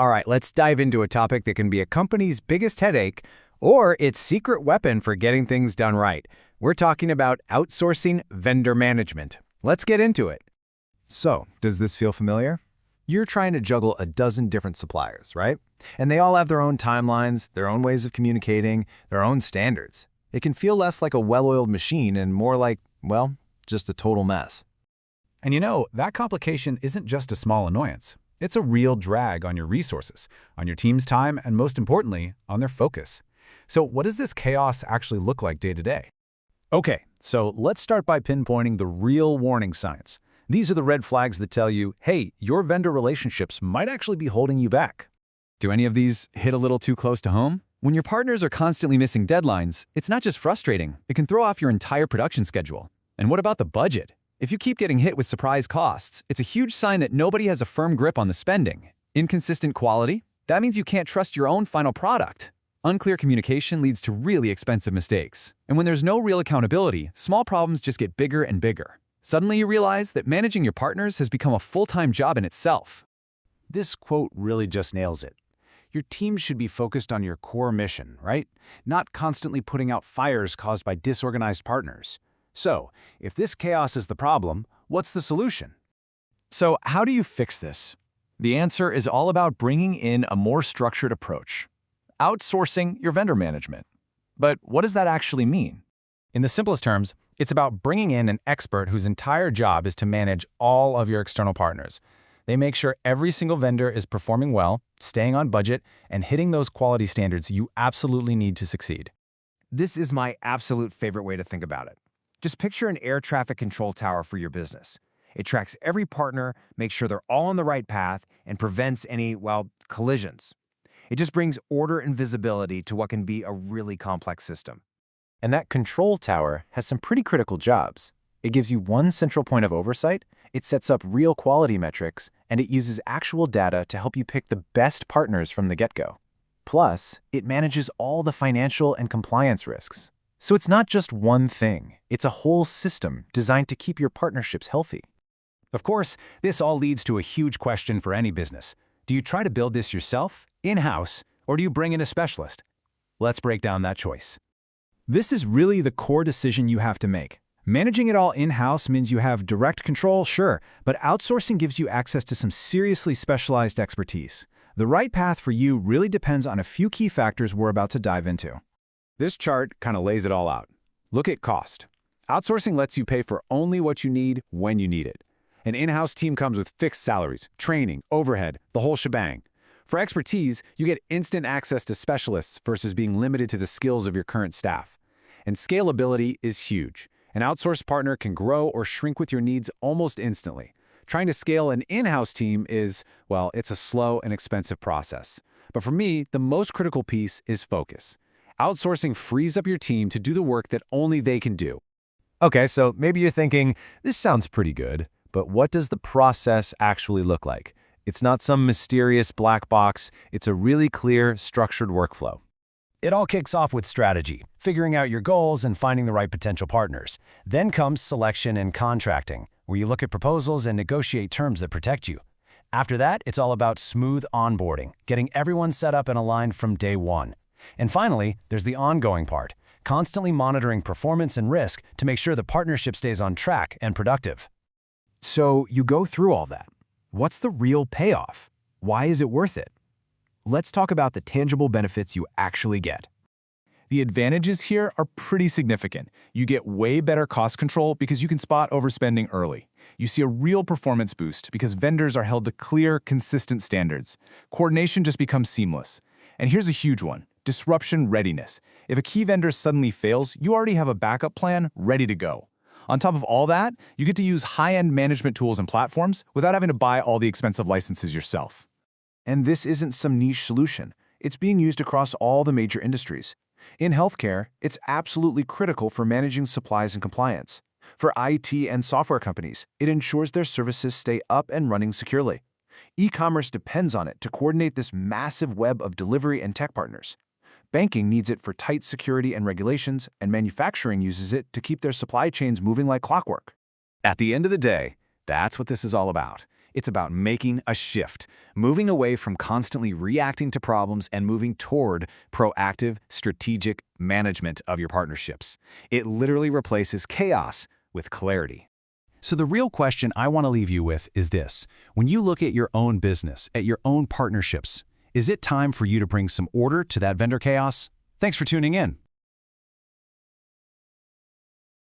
All right, let's dive into a topic that can be a company's biggest headache or its secret weapon for getting things done right. We're talking about outsourcing vendor management. Let's get into it. So, does this feel familiar? You're trying to juggle a dozen different suppliers, right? And they all have their own timelines, their own ways of communicating, their own standards. It can feel less like a well-oiled machine and more like, well, just a total mess. And you know, that complication isn't just a small annoyance. It's a real drag on your resources, on your team's time, and most importantly, on their focus. So what does this chaos actually look like day to day? Okay, so let's start by pinpointing the real warning signs. These are the red flags that tell you, hey, your vendor relationships might actually be holding you back. Do any of these hit a little too close to home? When your partners are constantly missing deadlines, it's not just frustrating, it can throw off your entire production schedule. And what about the budget? If you keep getting hit with surprise costs, it's a huge sign that nobody has a firm grip on the spending. Inconsistent quality? That means you can't trust your own final product. Unclear communication leads to really expensive mistakes. And when there's no real accountability, small problems just get bigger and bigger. Suddenly you realize that managing your partners has become a full-time job in itself. This quote really just nails it. Your team should be focused on your core mission, right? Not constantly putting out fires caused by disorganized partners. So, if this chaos is the problem, what's the solution? So how do you fix this? The answer is all about bringing in a more structured approach. Outsourcing your vendor management. But what does that actually mean? In the simplest terms, it's about bringing in an expert whose entire job is to manage all of your external partners. They make sure every single vendor is performing well, staying on budget, and hitting those quality standards you absolutely need to succeed. This is my absolute favorite way to think about it. Just picture an air traffic control tower for your business. It tracks every partner, makes sure they're all on the right path, and prevents any, well, collisions. It just brings order and visibility to what can be a really complex system. And that control tower has some pretty critical jobs. It gives you one central point of oversight, it sets up real quality metrics, and it uses actual data to help you pick the best partners from the get-go. Plus, it manages all the financial and compliance risks. So it's not just one thing, it's a whole system designed to keep your partnerships healthy. Of course, this all leads to a huge question for any business. Do you try to build this yourself, in-house, or do you bring in a specialist? Let's break down that choice. This is really the core decision you have to make. Managing it all in-house means you have direct control, sure, but outsourcing gives you access to some seriously specialized expertise. The right path for you really depends on a few key factors we're about to dive into. This chart kind of lays it all out. Look at cost. Outsourcing lets you pay for only what you need when you need it. An in-house team comes with fixed salaries, training, overhead, the whole shebang. For expertise, you get instant access to specialists versus being limited to the skills of your current staff. And scalability is huge. An outsourced partner can grow or shrink with your needs almost instantly. Trying to scale an in-house team is, well, it's a slow and expensive process. But for me, the most critical piece is focus. Outsourcing frees up your team to do the work that only they can do. Okay, so maybe you're thinking, this sounds pretty good, but what does the process actually look like? It's not some mysterious black box, it's a really clear, structured workflow. It all kicks off with strategy, figuring out your goals and finding the right potential partners. Then comes selection and contracting, where you look at proposals and negotiate terms that protect you. After that, it's all about smooth onboarding, getting everyone set up and aligned from day one. And finally, there's the ongoing part, constantly monitoring performance and risk to make sure the partnership stays on track and productive. So you go through all that. What's the real payoff? Why is it worth it? Let's talk about the tangible benefits you actually get. The advantages here are pretty significant. You get way better cost control because you can spot overspending early. You see a real performance boost because vendors are held to clear, consistent standards. Coordination just becomes seamless. And here's a huge one. Disruption readiness. If a key vendor suddenly fails, you already have a backup plan ready to go. On top of all that, you get to use high-end management tools and platforms without having to buy all the expensive licenses yourself. And this isn't some niche solution. It's being used across all the major industries. In healthcare, it's absolutely critical for managing supplies and compliance. For IT and software companies, it ensures their services stay up and running securely. E-commerce depends on it to coordinate this massive web of delivery and tech partners. Banking needs it for tight security and regulations, and manufacturing uses it to keep their supply chains moving like clockwork. At the end of the day, that's what this is all about. It's about making a shift, moving away from constantly reacting to problems and moving toward proactive, strategic management of your partnerships. It literally replaces chaos with clarity. So the real question I want to leave you with is this. When you look at your own business, at your own partnerships, is it time for you to bring some order to that vendor chaos? Thanks for tuning in.